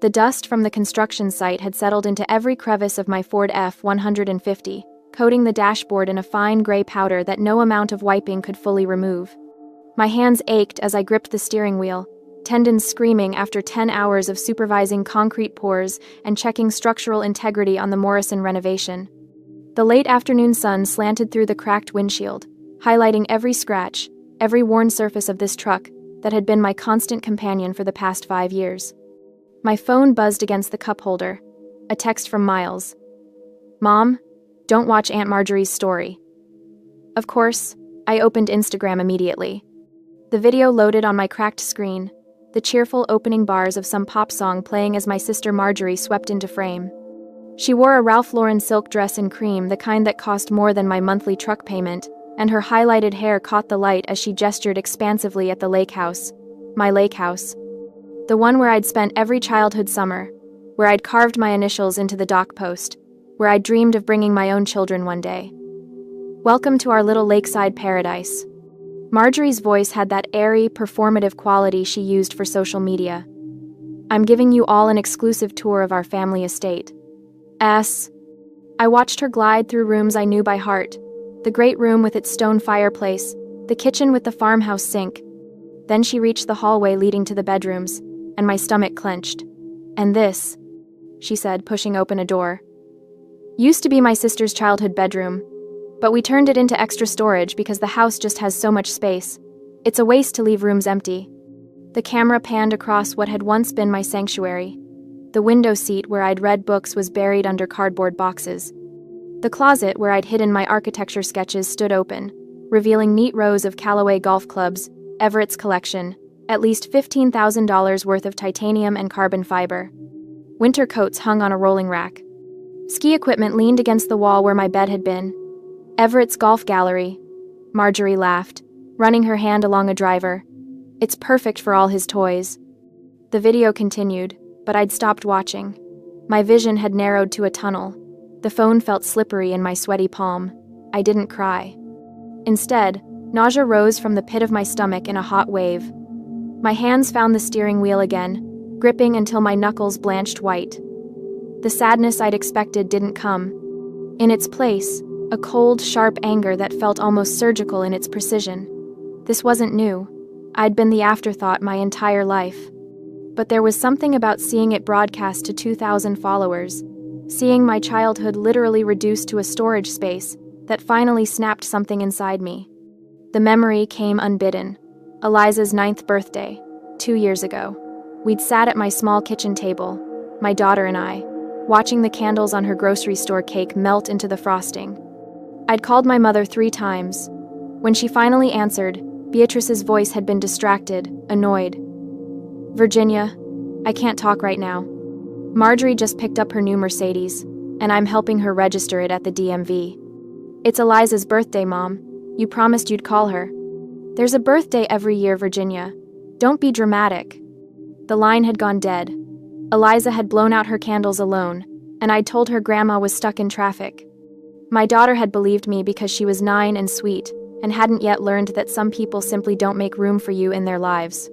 The dust from the construction site had settled into every crevice of my Ford F-150, coating the dashboard in a fine gray powder that no amount of wiping could fully remove. My hands ached as I gripped the steering wheel, tendons screaming after 10 hours of supervising concrete pours and checking structural integrity on the Morrison renovation. The late afternoon sun slanted through the cracked windshield, highlighting every scratch, every worn surface of this truck that had been my constant companion for the past 5 years. My phone buzzed against the cup holder, a text from Miles. "Mom, don't watch Aunt Marjorie's story." Of course, I opened Instagram immediately. The video loaded on my cracked screen, the cheerful opening bars of some pop song playing as my sister Marjorie swept into frame. She wore a Ralph Lauren silk dress in cream, the kind that cost more than my monthly truck payment, and her highlighted hair caught the light as she gestured expansively at the lake house. My lake house. The one where I'd spent every childhood summer, where I'd carved my initials into the dock post, where I'd dreamed of bringing my own children one day. "Welcome to our little lakeside paradise." Marjorie's voice had that airy, performative quality she used for social media. "I'm giving you all an exclusive tour of our family estate." I watched her glide through rooms I knew by heart, the great room with its stone fireplace, the kitchen with the farmhouse sink. Then she reached the hallway leading to the bedrooms, and my stomach clenched. "And this," she said, pushing open a door, "used to be my sister's childhood bedroom, but we turned it into extra storage because the house just has so much space. It's a waste to leave rooms empty." The camera panned across what had once been my sanctuary. The window seat where I'd read books was buried under cardboard boxes. The closet where I'd hidden my architecture sketches stood open, revealing neat rows of Callaway golf clubs, Everett's collection, at least $15,000 worth of titanium and carbon fiber. Winter coats hung on a rolling rack. Ski equipment leaned against the wall where my bed had been. "Everett's golf gallery," Marjorie laughed, running her hand along a driver. "It's perfect for all his toys." The video continued, but I'd stopped watching. My vision had narrowed to a tunnel. The phone felt slippery in my sweaty palm. I didn't cry. Instead, nausea rose from the pit of my stomach in a hot wave. My hands found the steering wheel again, gripping until my knuckles blanched white. The sadness I'd expected didn't come. In its place, a cold, sharp anger that felt almost surgical in its precision. This wasn't new. I'd been the afterthought my entire life. But there was something about seeing it broadcast to 2,000 followers, seeing my childhood literally reduced to a storage space, that finally snapped something inside me. The memory came unbidden. Eliza's 9th birthday, 2 years ago. We'd sat at my small kitchen table, my daughter and I, watching the candles on her grocery store cake melt into the frosting. I'd called my mother 3 times. When she finally answered, Beatrice's voice had been distracted, annoyed. "Virginia, I can't talk right now. Marjorie just picked up her new Mercedes, and I'm helping her register it at the DMV. It's Eliza's birthday, Mom. You promised you'd call her." "There's a birthday every year, Virginia. Don't be dramatic." The line had gone dead. Eliza had blown out her candles alone, and I'd told her Grandma was stuck in traffic. My daughter had believed me because she was 9 and sweet, and hadn't yet learned that some people simply don't make room for you in their lives.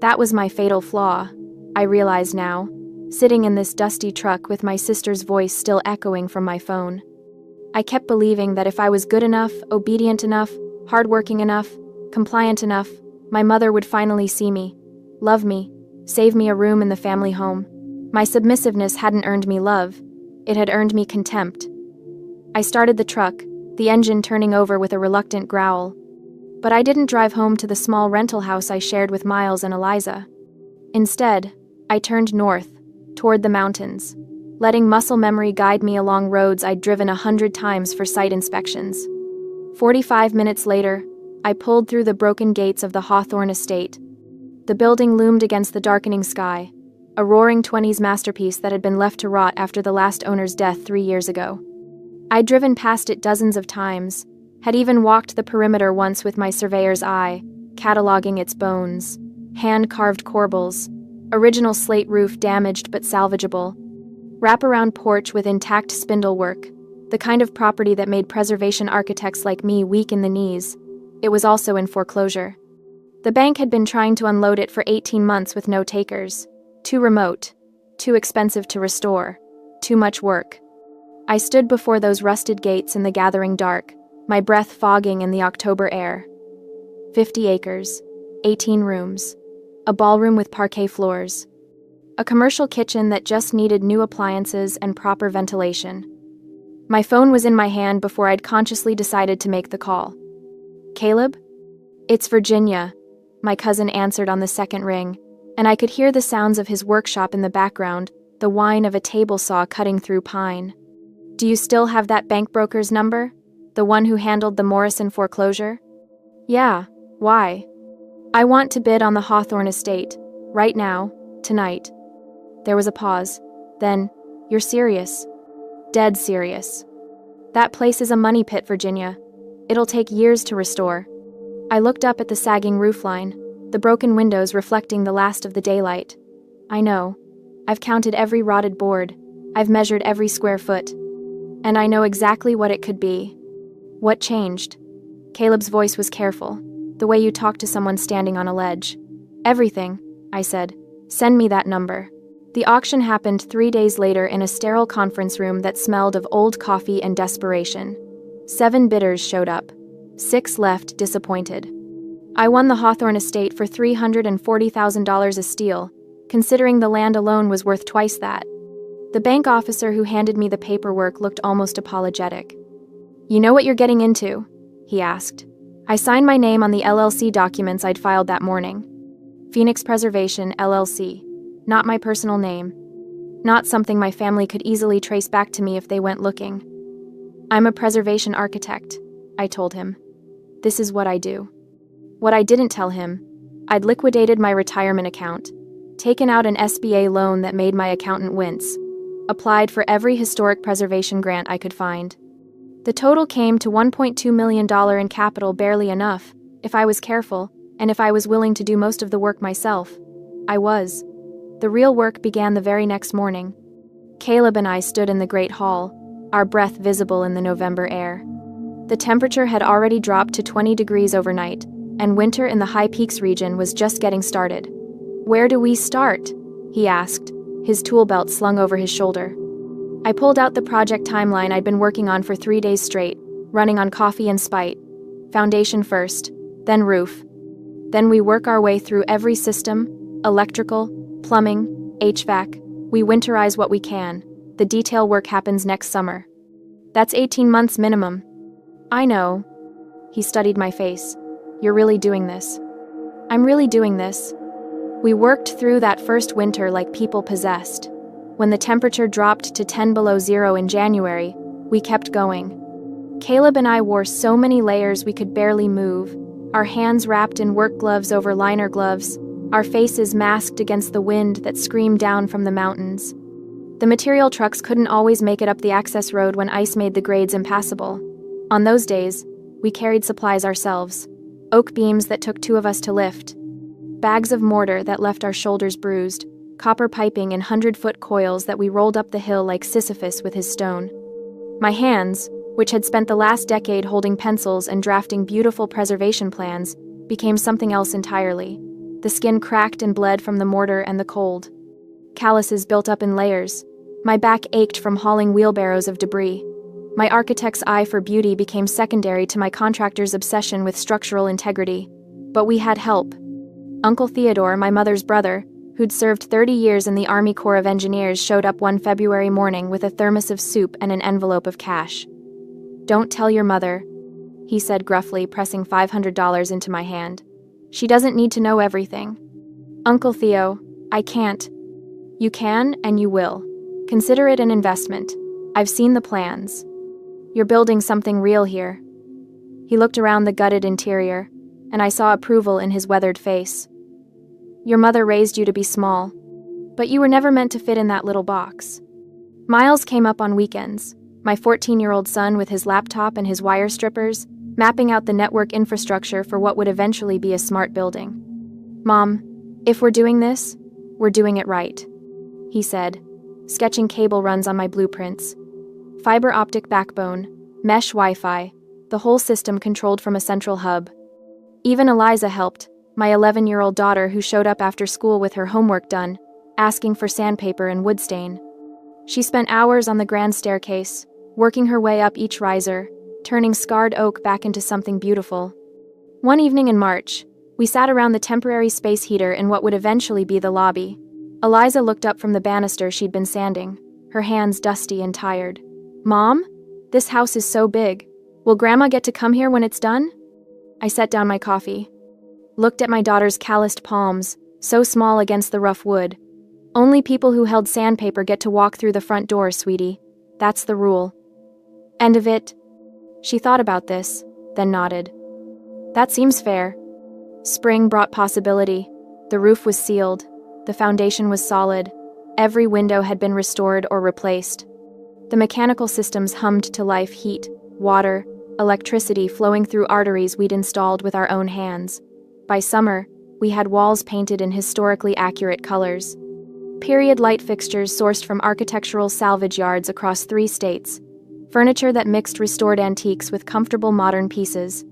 That was my fatal flaw, I realize now, sitting in this dusty truck with my sister's voice still echoing from my phone. I kept believing that if I was good enough, obedient enough, hardworking enough, compliant enough, my mother would finally see me, love me, save me a room in the family home. My submissiveness hadn't earned me love, it had earned me contempt. I started the truck, the engine turning over with a reluctant growl. But I didn't drive home to the small rental house I shared with Miles and Eliza. Instead, I turned north, toward the mountains, letting muscle memory guide me along roads I'd driven 100 times for site inspections. 45 minutes later, I pulled through the broken gates of the Hawthorne estate. The building loomed against the darkening sky, a roaring 20s masterpiece that had been left to rot after the last owner's death 3 years ago. I'd driven past it dozens of times, had even walked the perimeter once with my surveyor's eye, cataloging its bones, hand-carved corbels, original slate roof damaged but salvageable, wraparound porch with intact spindlework, the kind of property that made preservation architects like me weak in the knees. It was also in foreclosure. The bank had been trying to unload it for 18 months with no takers. Too remote, Too expensive to restore. Too much work. I stood before those rusted gates in the gathering dark, my breath fogging in the October air. 50 acres, 18 rooms, a ballroom with parquet floors, a commercial kitchen that just needed new appliances and proper ventilation. My phone was in my hand before I'd consciously decided to make the call. Caleb? It's Virginia, my cousin answered on the second ring, and I could hear the sounds of his workshop in the background, the whine of a table saw cutting through pine. Do you still have that bank broker's number? The one who handled the Morrison foreclosure? Yeah, why? I want to bid on the Hawthorne estate, right now, tonight. There was a pause. Then, you're serious? Dead serious. That place is a money pit, Virginia. It'll take years to restore. I looked up at the sagging roofline, the broken windows reflecting the last of the daylight. I know. I've counted every rotted board. I've measured every square foot. And I know exactly what it could be. What changed? Caleb's voice was careful, the way you talk to someone standing on a ledge. Everything, I said. Send me that number. The auction happened 3 days later in a sterile conference room that smelled of old coffee and desperation. 7 bidders showed up. 6 left disappointed. I won the Hawthorne estate for $340,000 a steal, considering the land alone was worth twice that. The bank officer who handed me the paperwork looked almost apologetic. You know what you're getting into? He asked. I signed my name on the LLC documents I'd filed that morning. Phoenix Preservation, LLC. Not my personal name. Not something my family could easily trace back to me if they went looking. I'm a preservation architect, I told him. This is what I do. What I didn't tell him, I'd liquidated my retirement account, taken out an SBA loan that made my accountant wince, applied for every historic preservation grant I could find. The total came to $1.2 million in capital, barely enough, if I was careful, and if I was willing to do most of the work myself. I was. The real work began the very next morning. Caleb and I stood in the great hall, our breath visible in the November air. The temperature had already dropped to 20 degrees overnight, and winter in the High Peaks region was just getting started. Where do we start? He asked, his tool belt slung over his shoulder. I pulled out the project timeline I'd been working on for 3 days straight, running on coffee and spite. Foundation first, then roof. Then we work our way through every system, electrical, plumbing, HVAC. We winterize what we can. The detail work happens next summer. That's 18 months minimum. I know. He studied my face. You're really doing this. I'm really doing this. We worked through that first winter like people possessed. When the temperature dropped to 10 below zero in January, we kept going. Caleb and I wore so many layers we could barely move, our hands wrapped in work gloves over liner gloves, our faces masked against the wind that screamed down from the mountains. The material trucks couldn't always make it up the access road when ice made the grades impassable. On those days, we carried supplies ourselves. Oak beams that took 2 of us to lift. Bags of mortar that left our shoulders bruised. Copper piping in 100-foot coils that we rolled up the hill like Sisyphus with his stone. My hands, which had spent the last decade holding pencils and drafting beautiful preservation plans, became something else entirely. The skin cracked and bled from the mortar and the cold. Calluses built up in layers. My back ached from hauling wheelbarrows of debris. My architect's eye for beauty became secondary to my contractor's obsession with structural integrity. But we had help. Uncle Theodore, my mother's brother, who'd served 30 years in the Army Corps of Engineers, showed up one February morning with a thermos of soup and an envelope of cash. Don't tell your mother, he said gruffly, pressing $500 into my hand. She doesn't need to know everything. Uncle Theo, I can't. You can and you will. Consider it an investment. I've seen the plans. You're building something real here. He looked around the gutted interior, and I saw approval in his weathered face. Your mother raised you to be small, but you were never meant to fit in that little box. Miles came up on weekends, my 14-year-old son with his laptop and his wire strippers, mapping out the network infrastructure for what would eventually be a smart building. Mom, if we're doing this, we're doing it right, he said, sketching cable runs on my blueprints. Fiber optic backbone, mesh Wi-Fi, the whole system controlled from a central hub. Even Eliza helped, my 11-year-old daughter who showed up after school with her homework done, asking for sandpaper and wood stain. She spent hours on the grand staircase, working her way up each riser, turning scarred oak back into something beautiful. One evening in March, we sat around the temporary space heater in what would eventually be the lobby. Eliza looked up from the banister she'd been sanding, her hands dusty and tired. "Mom? This house is so big. Will Grandma get to come here when it's done?" I set down my coffee, looked at my daughter's calloused palms, so small against the rough wood. "Only people who held sandpaper get to walk through the front door, sweetie. That's the rule." "End of it?" She thought about this, then nodded. "That seems fair." Spring brought possibility. The roof was sealed. The foundation was solid. Every window had been restored or replaced. The mechanical systems hummed to life: heat, water, electricity flowing through arteries we'd installed with our own hands. By summer, we had walls painted in historically accurate colors. Period light fixtures sourced from architectural salvage yards across 3 states. Furniture that mixed restored antiques with comfortable modern pieces.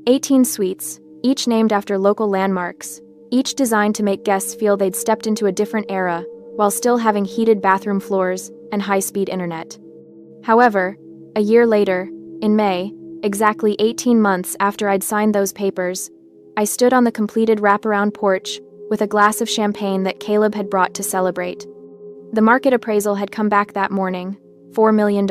18 suites, each named after local landmarks, each designed to make guests feel they'd stepped into a different era, while still having heated bathroom floors and high-speed internet. However, a year later, in May, exactly 18 months after I'd signed those papers, I stood on the completed wraparound porch with a glass of champagne that Caleb had brought to celebrate. The market appraisal had come back that morning, $4 million.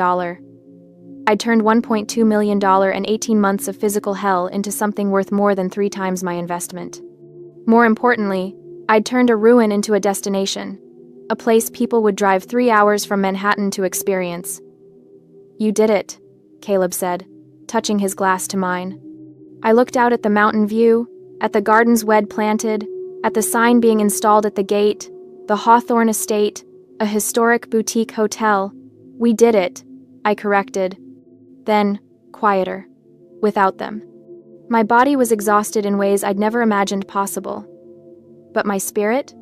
I'd turned $1.2 million and 18 months of physical hell into something worth more than 3 times my investment. More importantly, I'd turned a ruin into a destination, a place people would drive 3 hours from Manhattan to experience. "You did it," Caleb said, touching his glass to mine. I looked out at the mountain view, at the gardens we'd planted, at the sign being installed at the gate, the Hawthorne Estate, a historic boutique hotel. "We did it," I corrected. Then, quieter. Without them. My body was exhausted in ways I'd never imagined possible. But my spirit?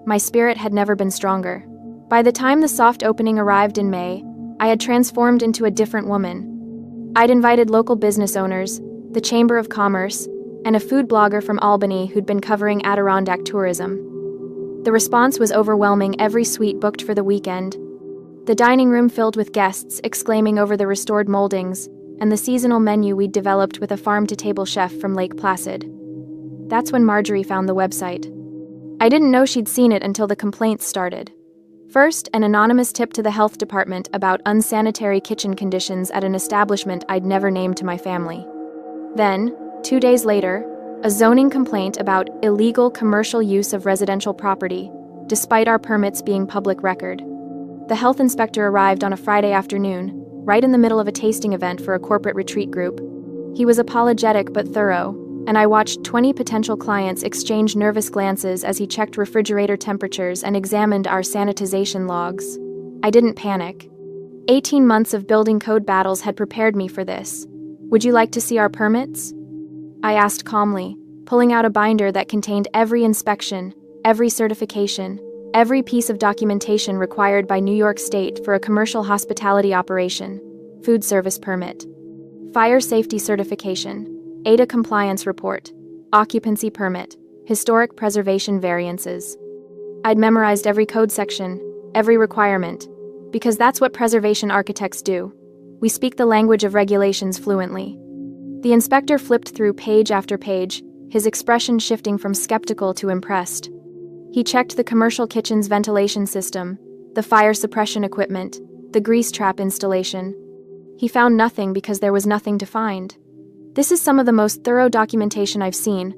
My spirit had never been stronger. By the time the soft opening arrived in May, I had transformed into a different woman. I'd invited local business owners, the Chamber of Commerce, and a food blogger from Albany who'd been covering Adirondack tourism. The response was overwhelming, every suite booked for the weekend. The dining room filled with guests exclaiming over the restored moldings and the seasonal menu we'd developed with a farm-to-table chef from Lake Placid. That's when Marjorie found the website. I didn't know she'd seen it until the complaints started. First, an anonymous tip to the health department about unsanitary kitchen conditions at an establishment I'd never named to my family. Then, 2 days later, a zoning complaint about illegal commercial use of residential property, despite our permits being public record. The health inspector arrived on a Friday afternoon, right in the middle of a tasting event for a corporate retreat group. He was apologetic but thorough, and I watched 20 potential clients exchange nervous glances as he checked refrigerator temperatures and examined our sanitization logs. I didn't panic. 18 months of building code battles had prepared me for this. "Would you like to see our permits?" I asked calmly, pulling out a binder that contained every inspection, every certification, every piece of documentation required by New York State for a commercial hospitality operation: food service permit, fire safety certification, AITA compliance report, occupancy permit, historic preservation variances. I'd memorized every code section, every requirement, because that's what preservation architects do. We speak the language of regulations fluently. The inspector flipped through page after page, his expression shifting from skeptical to impressed. He checked the commercial kitchen's ventilation system, the fire suppression equipment, the grease trap installation. He found nothing because there was nothing to find. "This is some of the most thorough documentation I've seen,"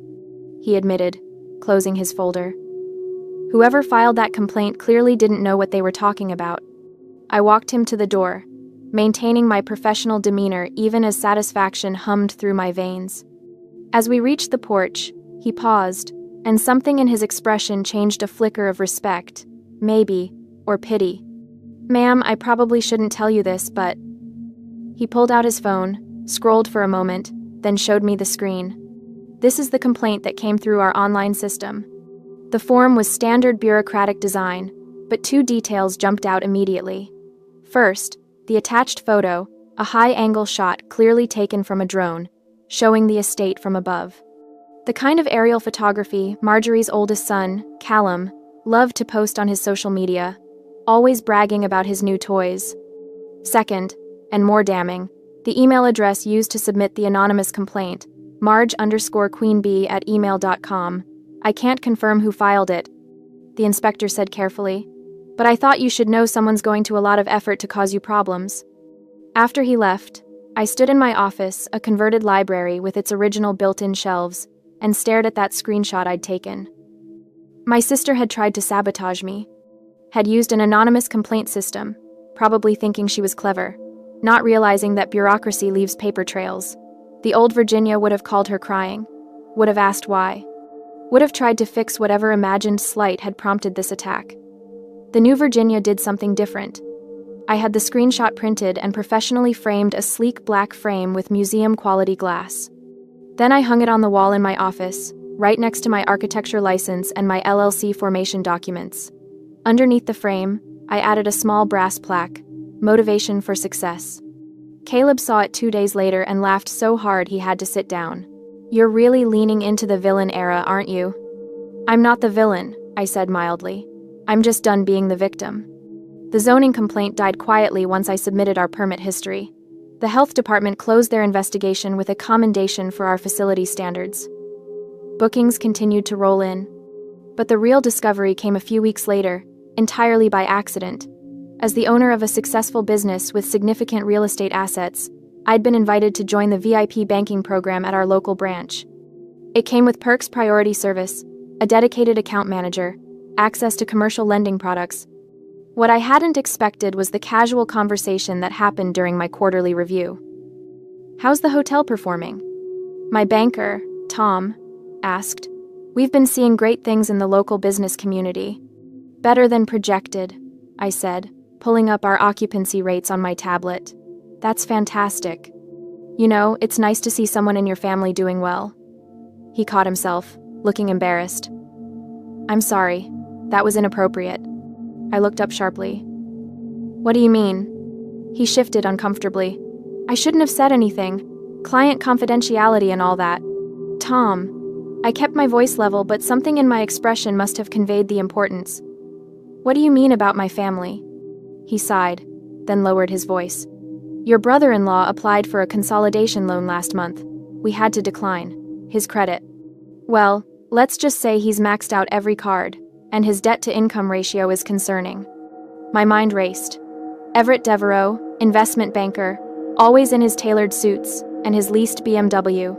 he admitted, closing his folder. Whoever filed that complaint clearly didn't know what they were talking about. I walked him to the door, maintaining my professional demeanor even as satisfaction hummed through my veins. As we reached the porch, he paused, and something in his expression changed a flicker of respect, maybe, or pity. "Ma'am, I probably shouldn't tell you this, but..." He pulled out his phone, scrolled for a moment, then showed me the screen. "This is the complaint that came through our online system." The form was standard bureaucratic design, but 2 details jumped out immediately. First, the attached photo, a high-angle shot clearly taken from a drone, showing the estate from above. The kind of aerial photography Marjorie's oldest son, Callum, Loved to post on his social media, always bragging about his new toys. Second, and more damning, the email address used to submit the anonymous complaint, marge_queenbee@email.com. I can't confirm who filed it, the inspector said carefully, but I thought you should know someone's going to a lot of effort to cause you problems. After he left, I stood in my office, a converted library with its original built-in shelves, and stared at that screenshot I'd taken. My sister had tried to sabotage me, had used an anonymous complaint system, probably thinking she was clever, not realizing that bureaucracy leaves paper trails. The old Virginia would have called her crying, would have asked why, would have tried to fix whatever imagined slight had prompted this attack. The new Virginia did something different. I had the screenshot printed and professionally framed a sleek black frame with museum-quality glass. Then I hung it on the wall in my office, right next to my architecture license and my LLC formation documents. Underneath the frame, I added a small brass plaque, "Motivation for Success." Caleb saw it 2 days later and laughed so hard he had to sit down. "You're really leaning into the villain era, aren't you?" "I'm not the villain," I said mildly. "I'm just done being the victim." The zoning complaint died quietly once I submitted our permit history. The health department closed their investigation with a commendation for our facility standards. Bookings continued to roll in. But the real discovery came a few weeks later, entirely by accident. As the owner of a successful business with significant real estate assets, I'd been invited to join the VIP banking program at our local branch. It came with perks, priority service, a dedicated account manager, access to commercial lending products. What I hadn't expected was the casual conversation that happened during my quarterly review. "How's the hotel performing?" My banker, Tom, asked. "We've been seeing great things in the local business community." "Better than projected," I said, pulling up our occupancy rates on my tablet. "That's fantastic. You know, it's nice to see someone in your family doing well." He caught himself, looking embarrassed. "I'm sorry. That was inappropriate." I looked up sharply. "What do you mean?" He shifted uncomfortably. "I shouldn't have said anything. Client confidentiality and all that." "Tom." I kept my voice level, but something in my expression must have conveyed the importance. "What do you mean about my family?" He sighed, then lowered his voice. "Your brother-in-law applied for a consolidation loan last month. We had to decline. His credit. Well, let's just say he's maxed out every card, and his debt-to-income ratio is concerning." My mind raced. Everett Devereaux, investment banker, always in his tailored suits, and his leased BMW.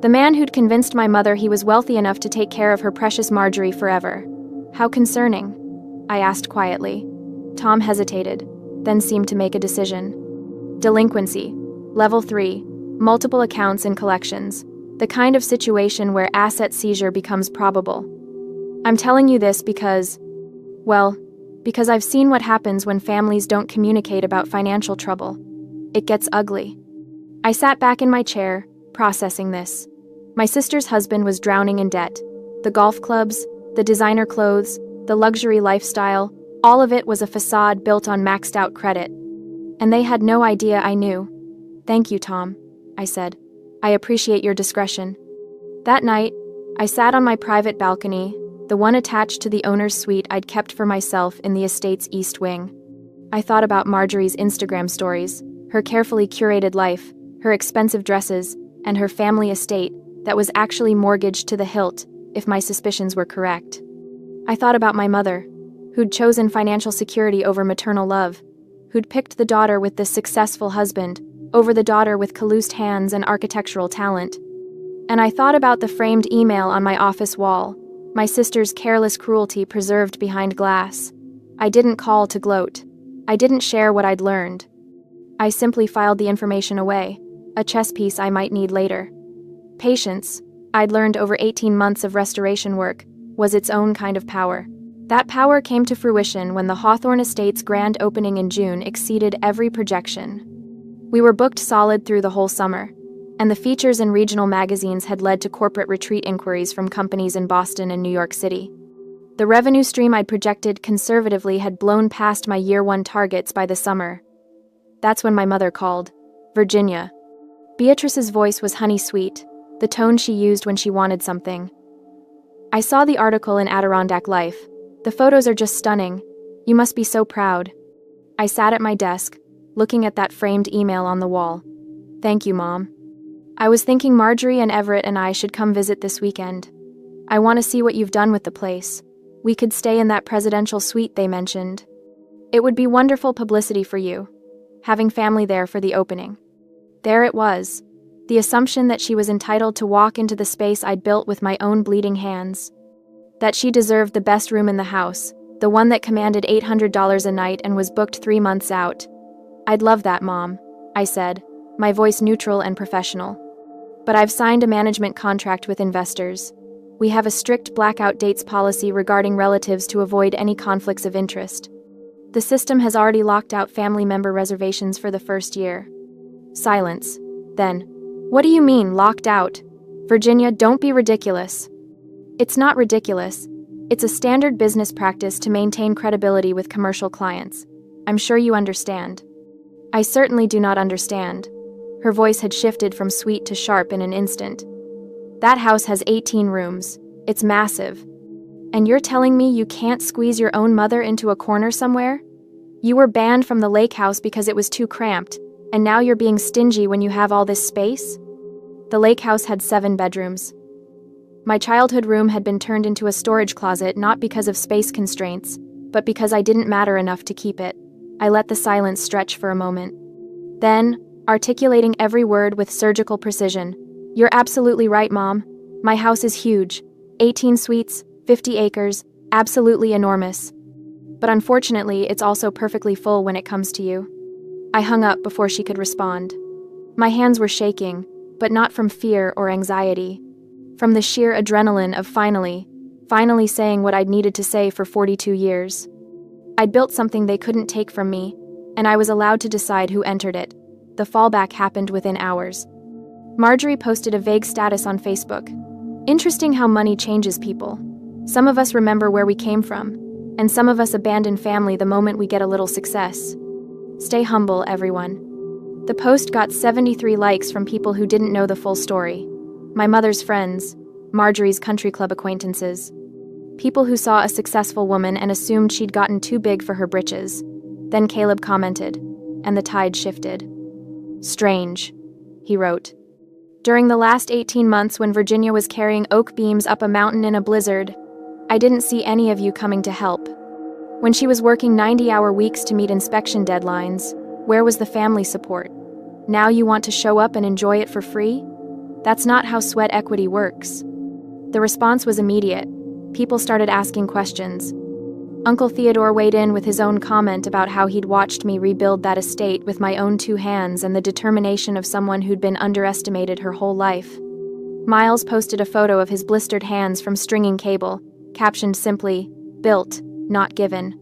The man who'd convinced my mother he was wealthy enough to take care of her precious Marjorie forever. "How concerning?" I asked quietly. Tom hesitated, then seemed to make a decision. "Delinquency. Level 3. Multiple accounts and collections. The kind of situation where asset seizure becomes probable. I'm telling you this because I've seen what happens when families don't communicate about financial trouble. It gets ugly." I sat back in my chair, processing this. My sister's husband was drowning in debt. The golf clubs, the designer clothes, the luxury lifestyle, all of it was a facade built on maxed-out credit. And they had no idea I knew. "Thank you, Tom," I said. "I appreciate your discretion." That night, I sat on my private balcony, the one attached to the owner's suite I'd kept for myself in the estate's east wing. I thought about Marjorie's Instagram stories, her carefully curated life, her expensive dresses, and her family estate that was actually mortgaged to the hilt, if my suspicions were correct. I thought about my mother, who'd chosen financial security over maternal love, who'd picked the daughter with the successful husband over the daughter with calloused hands and architectural talent. And I thought about the framed email on my office wall, my sister's careless cruelty preserved behind glass. I didn't call to gloat. I didn't share what I'd learned. I simply filed the information away, a chess piece I might need later. Patience, I'd learned over 18 months of restoration work, was its own kind of power. That power came to fruition when the Hawthorne Estate's grand opening in June exceeded every projection. We were booked solid through the whole summer, and the features in regional magazines had led to corporate retreat inquiries from companies in Boston and New York City. The revenue stream I'd projected conservatively had blown past my year-one targets by the summer. That's when my mother called. Virginia. Beatrice's voice was honey-sweet, the tone she used when she wanted something. I saw the article in Adirondack Life, The photos are just stunning. You must be so proud. I sat at my desk, looking at that framed email on the wall. Thank you, Mom. I was thinking Marjorie and Everett and I should come visit this weekend. I want to see what you've done with the place. We could stay in that presidential suite they mentioned. It would be wonderful publicity for you, having family there for the opening. There it was, the assumption that she was entitled to walk into the space I'd built with my own bleeding hands. That she deserved the best room in the house, the one that commanded $800 a night and was booked 3 months out. I'd love that, Mom, I said, my voice neutral and professional. But I've signed a management contract with investors. We have a strict blackout dates policy regarding relatives to avoid any conflicts of interest. The system has already locked out family member reservations for the first year. Silence. Then, what do you mean, locked out? Virginia, don't be ridiculous. It's not ridiculous. It's a standard business practice to maintain credibility with commercial clients. I'm sure you understand. I certainly do not understand. Her voice had shifted from sweet to sharp in an instant. That house has 18 rooms. It's massive. And you're telling me you can't squeeze your own mother into a corner somewhere? You were banned from the lake house because it was too cramped, and now you're being stingy when you have all this space? The lake house had 7 bedrooms. My childhood room had been turned into a storage closet not because of space constraints, but because I didn't matter enough to keep it. I let the silence stretch for a moment. Then, articulating every word with surgical precision, "You're absolutely right, Mom. My house is huge. 18 suites, 50 acres, absolutely enormous. But unfortunately, it's also perfectly full when it comes to you." I hung up before she could respond. My hands were shaking, but not from fear or anxiety. From the sheer adrenaline of finally saying what I'd needed to say for 42 years. I'd built something they couldn't take from me, and I was allowed to decide who entered it. The fallback happened within hours. Marjorie posted a vague status on Facebook. Interesting how money changes people. Some of us remember where we came from, and some of us abandon family the moment we get a little success. Stay humble, everyone. The post got 73 likes from people who didn't know the full story. My mother's friends, Marjorie's country club acquaintances. People who saw a successful woman and assumed she'd gotten too big for her britches. Then Caleb commented, and the tide shifted. "Strange," he wrote. "During the last 18 months when Virginia was carrying oak beams up a mountain in a blizzard, I didn't see any of you coming to help. When she was working 90-hour weeks to meet inspection deadlines, where was the family support? Now you want to show up and enjoy it for free? That's not how sweat equity works." The response was immediate. People started asking questions. Uncle Theodore weighed in with his own comment about how he'd watched me rebuild that estate with my own 2 hands and the determination of someone who'd been underestimated her whole life. Miles posted a photo of his blistered hands from stringing cable, captioned simply, "Built, not given."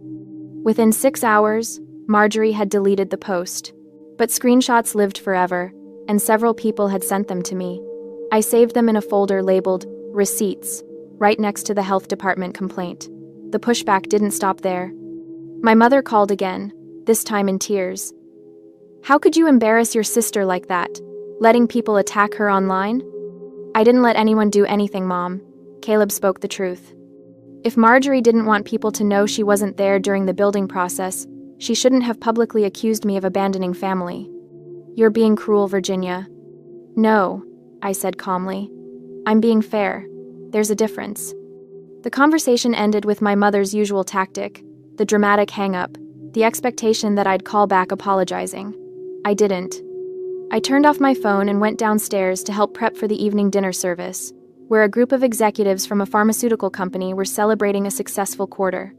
Within 6 hours, Marjorie had deleted the post. But screenshots lived forever, and several people had sent them to me. I saved them in a folder labeled Receipts, right next to the health department complaint. The pushback didn't stop there. My mother called again, this time in tears. "How could you embarrass your sister like that, letting people attack her online?" "I didn't let anyone do anything, Mom." Caleb spoke the truth. If Marjorie didn't want people to know she wasn't there during the building process, she shouldn't have publicly accused me of abandoning family. "You're being cruel, Virginia." "No," I said calmly. "I'm being fair. There's a difference." The conversation ended with my mother's usual tactic, the dramatic hang-up, the expectation that I'd call back apologizing. I didn't. I turned off my phone and went downstairs to help prep for the evening dinner service, where a group of executives from a pharmaceutical company were celebrating a successful quarter.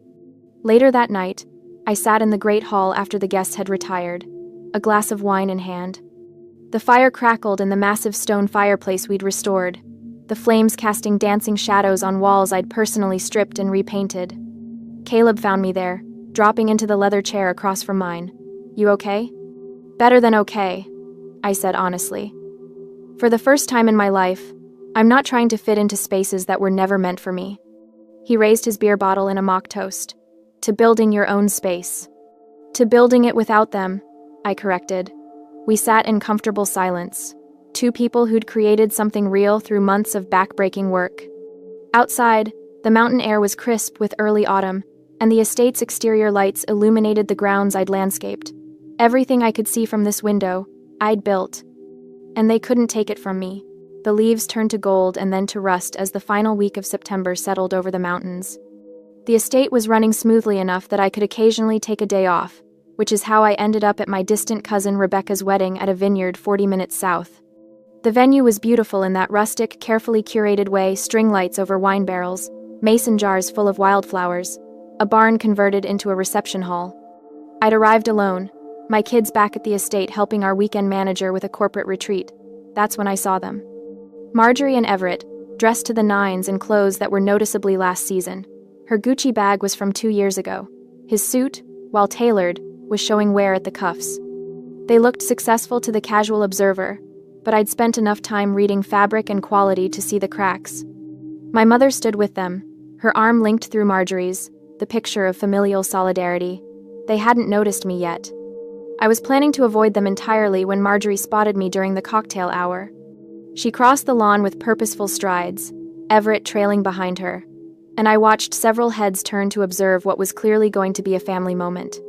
Later that night, I sat in the great hall after the guests had retired, a glass of wine in hand. The fire crackled in the massive stone fireplace we'd restored, the flames casting dancing shadows on walls I'd personally stripped and repainted. Caleb found me there, dropping into the leather chair across from mine. "You okay?" "Better than okay," I said honestly. For the first time in my life, I'm not trying to fit into spaces that were never meant for me. He raised his beer bottle in a mock toast. "To building your own space." "To building it without them," I corrected. We sat in comfortable silence. 2 people who'd created something real through months of back-breaking work. Outside, the mountain air was crisp with early autumn, and the estate's exterior lights illuminated the grounds I'd landscaped. Everything I could see from this window, I'd built. And they couldn't take it from me. The leaves turned to gold and then to rust as the final week of September settled over the mountains. The estate was running smoothly enough that I could occasionally take a day off, which is how I ended up at my distant cousin Rebecca's wedding at a vineyard 40 minutes south. The venue was beautiful in that rustic, carefully curated way: string lights over wine barrels, mason jars full of wildflowers, a barn converted into a reception hall. I'd arrived alone, my kids back at the estate helping our weekend manager with a corporate retreat. That's when I saw them. Marjorie and Everett, dressed to the nines in clothes that were noticeably last season. Her Gucci bag was from 2 years ago. His suit, while tailored, was showing wear at the cuffs. They looked successful to the casual observer, but I'd spent enough time reading fabric and quality to see the cracks. My mother stood with them, her arm linked through Marjorie's, the picture of familial solidarity. They hadn't noticed me yet. I was planning to avoid them entirely when Marjorie spotted me during the cocktail hour. She crossed the lawn with purposeful strides, Everett trailing behind her, and I watched several heads turn to observe what was clearly going to be a family moment.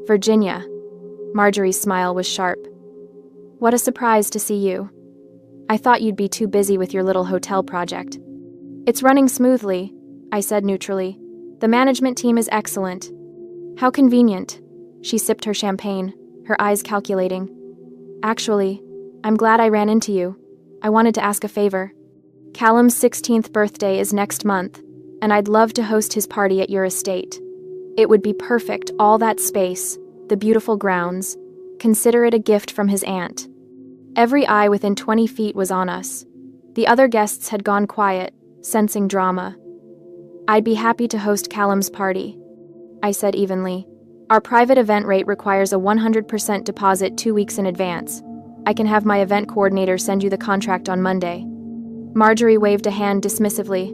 Virginia. Marjorie's smile was sharp. What a surprise to see you. I thought you'd be too busy with your little hotel project. It's running smoothly, I said neutrally. The management team is excellent. How convenient. She sipped her champagne, her eyes calculating. Actually, I'm glad I ran into you. I wanted to ask a favor. Callum's 16th birthday is next month, and I'd love to host his party at your estate. It would be perfect, all that space, the beautiful grounds. Consider it a gift from his aunt. Every eye within 20 feet was on us. The other guests had gone quiet, sensing drama. I'd be happy to host Callum's party, I said evenly. Our private event rate requires a 100% deposit 2 weeks in advance. I can have my event coordinator send you the contract on Monday. Marjorie waved a hand dismissively.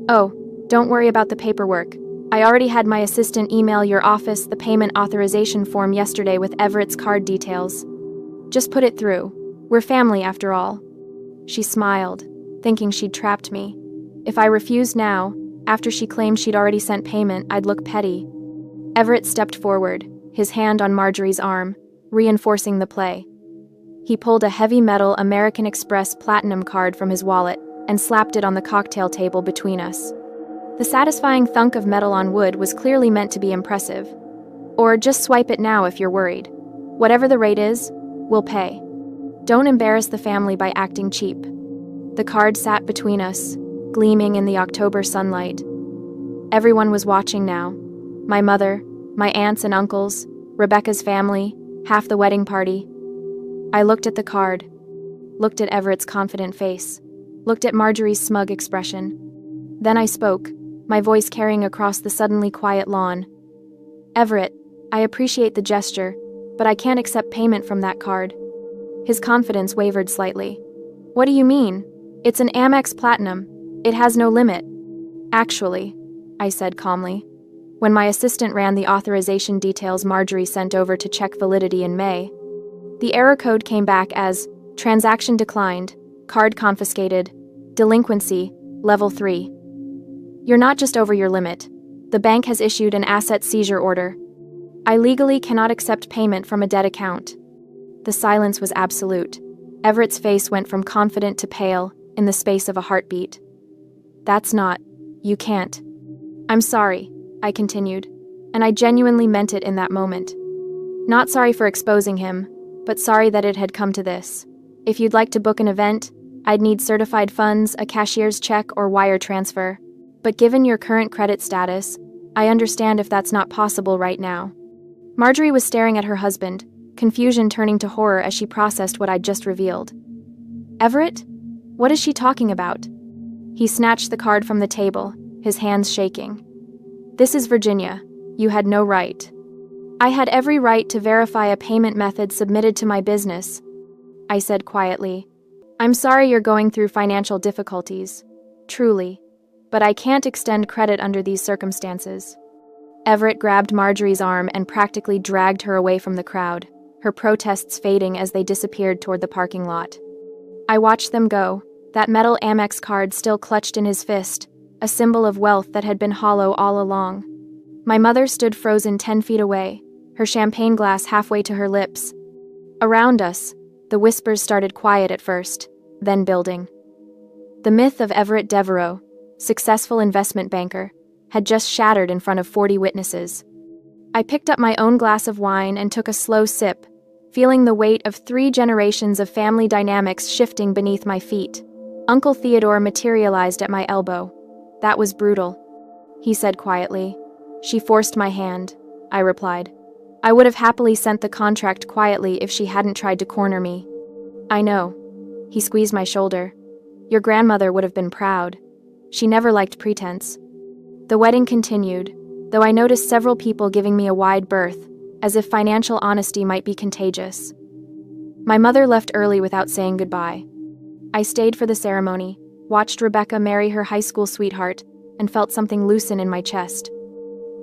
Oh, don't worry about the paperwork. I already had my assistant email your office the payment authorization form yesterday with Everett's card details. Just put it through. We're family after all. She smiled, thinking she'd trapped me. If I refused now, after she claimed she'd already sent payment, I'd look petty. Everett stepped forward, his hand on Marjorie's arm, reinforcing the play. He pulled a heavy metal American Express Platinum card from his wallet and slapped it on the cocktail table between us. The satisfying thunk of metal on wood was clearly meant to be impressive. Or just swipe it now if you're worried. Whatever the rate is, we'll pay. Don't embarrass the family by acting cheap. The card sat between us, gleaming in the October sunlight. Everyone was watching now. My mother, my aunts and uncles, Rebecca's family, half the wedding party. I looked at the card, looked at Everett's confident face, looked at Marjorie's smug expression. Then I spoke, my voice carrying across the suddenly quiet lawn. Everett, I appreciate the gesture, but I can't accept payment from that card. His confidence wavered slightly. What do you mean? It's an Amex Platinum. It has no limit. Actually, I said calmly. When my assistant ran the authorization details Marjorie sent over to check validity in May, the error code came back as transaction declined, card confiscated, delinquency, level 3. You're not just over your limit. The bank has issued an asset seizure order. I legally cannot accept payment from a dead account. The silence was absolute. Everett's face went from confident to pale in the space of a heartbeat. That's not. You can't. I'm sorry, I continued, and I genuinely meant it in that moment. Not sorry for exposing him, but sorry that it had come to this. If you'd like to book an event, I'd need certified funds, a cashier's check, or wire transfer. But given your current credit status, I understand if that's not possible right now. Marjorie was staring at her husband, confusion turning to horror as she processed what I'd just revealed. Everett? What is she talking about? He snatched the card from the table, his hands shaking. This is Virginia. You had no right. I had every right to verify a payment method submitted to my business, I said quietly. I'm sorry you're going through financial difficulties. Truly. But I can't extend credit under these circumstances. Everett grabbed Marjorie's arm and practically dragged her away from the crowd, her protests fading as they disappeared toward the parking lot. I watched them go, that metal Amex card still clutched in his fist, a symbol of wealth that had been hollow all along. My mother stood frozen 10 feet away, her champagne glass halfway to her lips. Around us, the whispers started quiet at first, then building. The myth of Everett Devereaux, successful investment banker, had just shattered in front of 40 witnesses. I picked up my own glass of wine and took a slow sip, feeling the weight of 3 generations of family dynamics shifting beneath my feet. Uncle Theodore materialized at my elbow. "That was brutal," he said quietly. "She forced my hand," I replied. "I would have happily sent the contract quietly if she hadn't tried to corner me." "I know." He squeezed my shoulder. "Your grandmother would have been proud. She never liked pretense." The wedding continued, though I noticed several people giving me a wide berth, as if financial honesty might be contagious. My mother left early without saying goodbye. I stayed for the ceremony, watched Rebecca marry her high school sweetheart, and felt something loosen in my chest.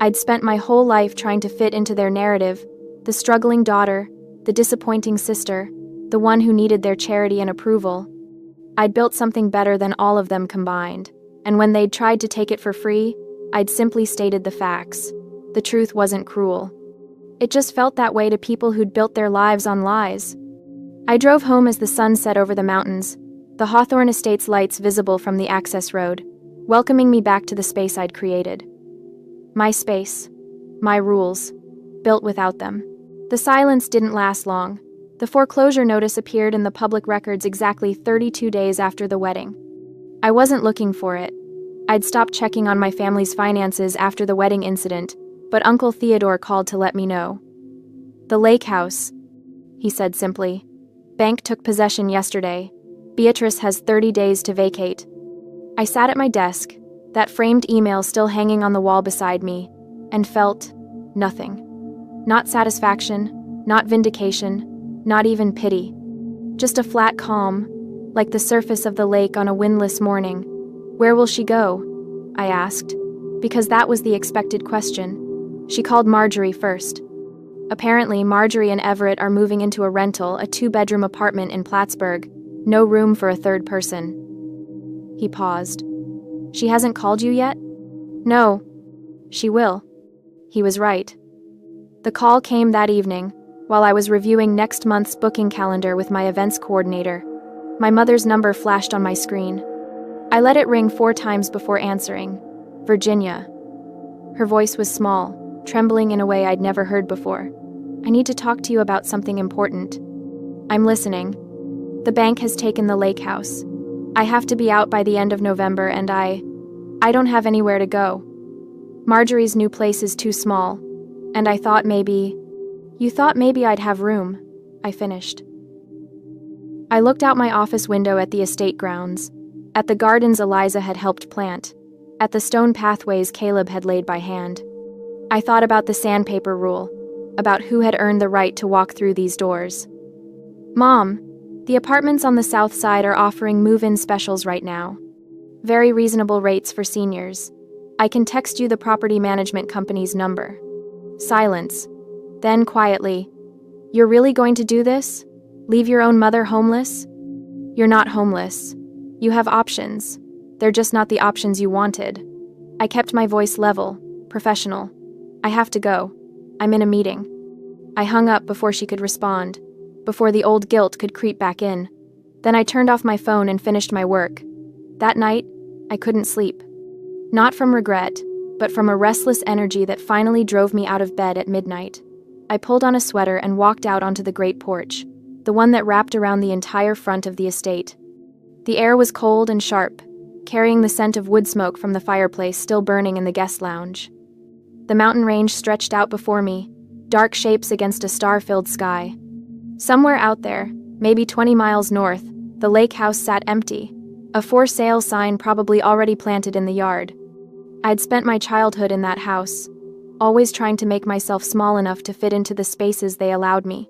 I'd spent my whole life trying to fit into their narrative, the struggling daughter, the disappointing sister, the one who needed their charity and approval. I'd built something better than all of them combined, and when they'd tried to take it for free, I'd simply stated the facts. The truth wasn't cruel. It just felt that way to people who'd built their lives on lies. I drove home as the sun set over the mountains, the Hawthorne Estates lights visible from the access road, welcoming me back to the space I'd created. My space, my rules, built without them. The silence didn't last long. The foreclosure notice appeared in the public records exactly 32 days after the wedding. I wasn't looking for it. I'd stopped checking on my family's finances after the wedding incident, but Uncle Theodore called to let me know. "The lake house," he said simply. "Bank took possession yesterday. Beatrice has 30 days to vacate." I sat at my desk, that framed email still hanging on the wall beside me, and felt nothing. Not satisfaction, not vindication, not even pity. Just a flat calm, like the surface of the lake on a windless morning. "Where will she go?" I asked, because that was the expected question. She called Marjorie first. Apparently, Marjorie and Everett are moving into a rental, a 2-bedroom apartment in Plattsburgh. No room for a third person. He paused. "She hasn't called you yet?" "No. She will." He was right. The call came that evening, while I was reviewing next month's booking calendar with my events coordinator. My mother's number flashed on my screen. I let it ring 4 times before answering. "Virginia." Her voice was small, trembling in a way I'd never heard before. "I need to talk to you about something important." "I'm listening." "The bank has taken the lake house. I have to be out by the end of November and I don't have anywhere to go. Marjorie's new place is too small, and I thought maybe... You thought maybe I'd have room," I finished. I looked out my office window at the estate grounds, at the gardens Eliza had helped plant, at the stone pathways Caleb had laid by hand. I thought about the sandpaper rule, about who had earned the right to walk through these doors. "Mom, the apartments on the south side are offering move-in specials right now. Very reasonable rates for seniors. I can text you the property management company's number." Silence. Then quietly, "You're really going to do this? Leave your own mother homeless?" "You're not homeless. You have options. They're just not the options you wanted." I kept my voice level, professional. "I have to go. I'm in a meeting." I hung up before she could respond, before the old guilt could creep back in. Then I turned off my phone and finished my work. That night, I couldn't sleep. Not from regret, but from a restless energy that finally drove me out of bed at midnight. I pulled on a sweater and walked out onto the great porch, the one that wrapped around the entire front of the estate. The air was cold and sharp, carrying the scent of wood smoke from the fireplace still burning in the guest lounge. The mountain range stretched out before me, dark shapes against a star-filled sky. Somewhere out there, maybe 20 miles north, the lake house sat empty, a for sale sign probably already planted in the yard. I'd spent my childhood in that house, always trying to make myself small enough to fit into the spaces they allowed me.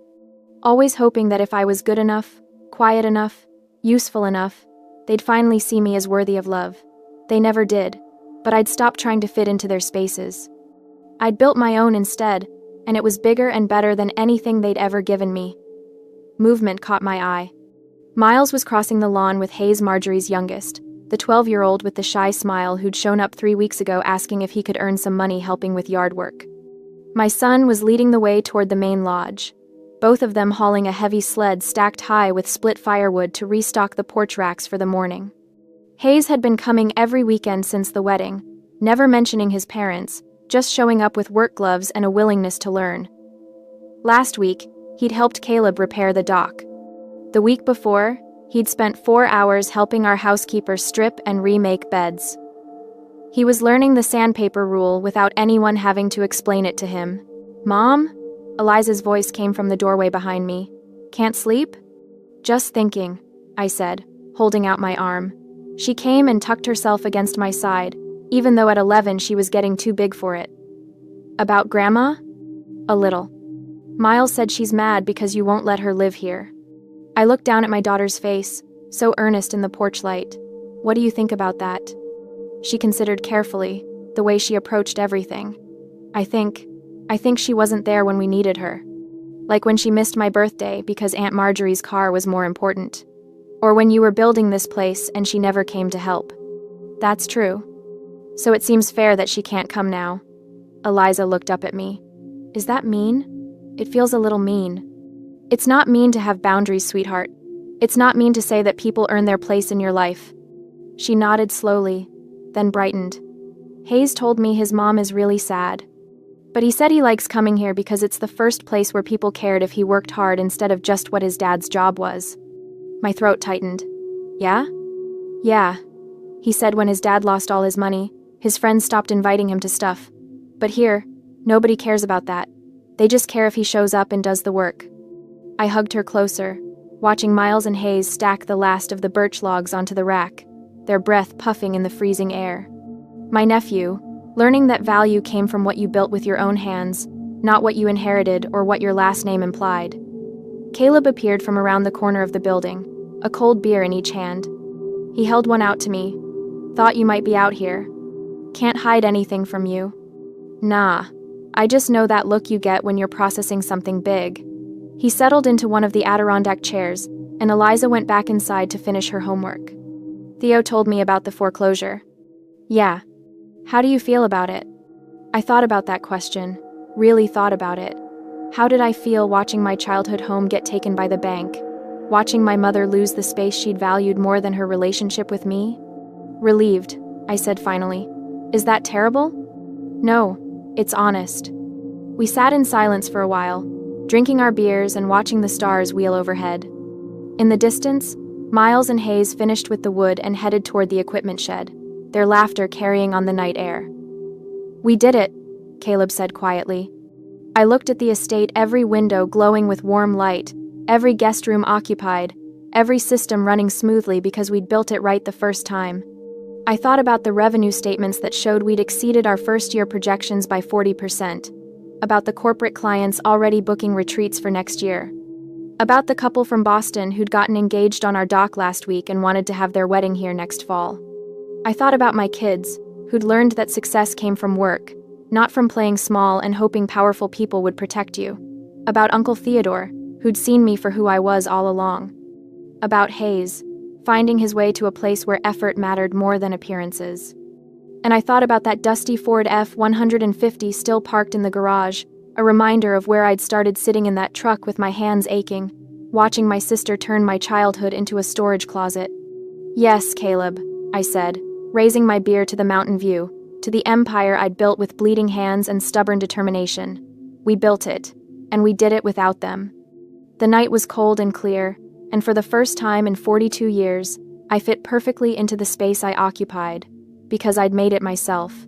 Always hoping that if I was good enough, quiet enough, useful enough, they'd finally see me as worthy of love. They never did, but I'd stopped trying to fit into their spaces. I'd built my own instead, and it was bigger and better than anything they'd ever given me. Movement caught my eye. Miles was crossing the lawn with Hayes, Marjorie's youngest, the 12-year-old with the shy smile who'd shown up 3 weeks ago asking if he could earn some money helping with yard work. My son was leading the way toward the main lodge, both of them hauling a heavy sled stacked high with split firewood to restock the porch racks for the morning. Hayes had been coming every weekend since the wedding, never mentioning his parents, just showing up with work gloves and a willingness to learn. Last week, he'd helped Caleb repair the dock. The week before, he'd spent 4 hours helping our housekeeper strip and remake beds. He was learning the sandpaper rule without anyone having to explain it to him. "Mom?" Eliza's voice came from the doorway behind me. "Can't sleep?" "Just thinking," I said, holding out my arm. She came and tucked herself against my side, even though at 11 she was getting too big for it. "About Grandma?" "A little. Miles said she's mad because you won't let her live here." I looked down at my daughter's face, so earnest in the porch light. "What do you think about that?" She considered carefully, the way she approached everything. I think she wasn't there when we needed her. Like when she missed my birthday because Aunt Marjorie's car was more important. Or when you were building this place and she never came to help. That's true. So it seems fair that she can't come now. Eliza looked up at me. "Is that mean?" "It feels a little mean." "It's not mean to have boundaries, sweetheart. It's not mean to say that people earn their place in your life." She nodded slowly, then brightened. "Hayes told me his mom is really sad. But he said he likes coming here because it's the first place where people cared if he worked hard instead of just what his dad's job was." My throat tightened. "Yeah?" "Yeah," he said when his dad lost all his money, his friends stopped inviting him to stuff. But here, nobody cares about that. They just care if he shows up and does the work. I hugged her closer, watching Miles and Hayes stack the last of the birch logs onto the rack, their breath puffing in the freezing air. My nephew, learning that value came from what you built with your own hands, not what you inherited or what your last name implied. Caleb appeared from around the corner of the building, a cold beer in each hand. He held one out to me. "Thought you might be out here. Can't hide anything from you." "Nah, I just know that look you get when you're processing something big." He settled into one of the Adirondack chairs, and Eliza went back inside to finish her homework. Theo told me about the foreclosure. "Yeah. How do you feel about it?" I thought about that question, really thought about it. How did I feel watching my childhood home get taken by the bank? Watching my mother lose the space she'd valued more than her relationship with me? "Relieved," I said finally. "Is that terrible?" "No, it's honest." We sat in silence for a while, drinking our beers and watching the stars wheel overhead. In the distance, Miles and Hayes finished with the wood and headed toward the equipment shed, their laughter carrying on the night air. "We did it," Caleb said quietly. I looked at the estate, every window glowing with warm light, every guest room occupied, every system running smoothly because we'd built it right the first time. I thought about the revenue statements that showed we'd exceeded our first-year projections by 40%, about the corporate clients already booking retreats for next year, about the couple from Boston who'd gotten engaged on our dock last week and wanted to have their wedding here next fall. I thought about my kids, who'd learned that success came from work, not from playing small and hoping powerful people would protect you. About Uncle Theodore, who'd seen me for who I was all along. About Hayes, finding his way to a place where effort mattered more than appearances. And I thought about that dusty Ford F-150 still parked in the garage, a reminder of where I'd started sitting in that truck with my hands aching, watching my sister turn my childhood into a storage closet. "Yes, Caleb," I said, raising my beer to the mountain view, to the empire I'd built with bleeding hands and stubborn determination. We built it, and we did it without them. The night was cold and clear, and for the first time in 42 years, I fit perfectly into the space I occupied, because I'd made it myself.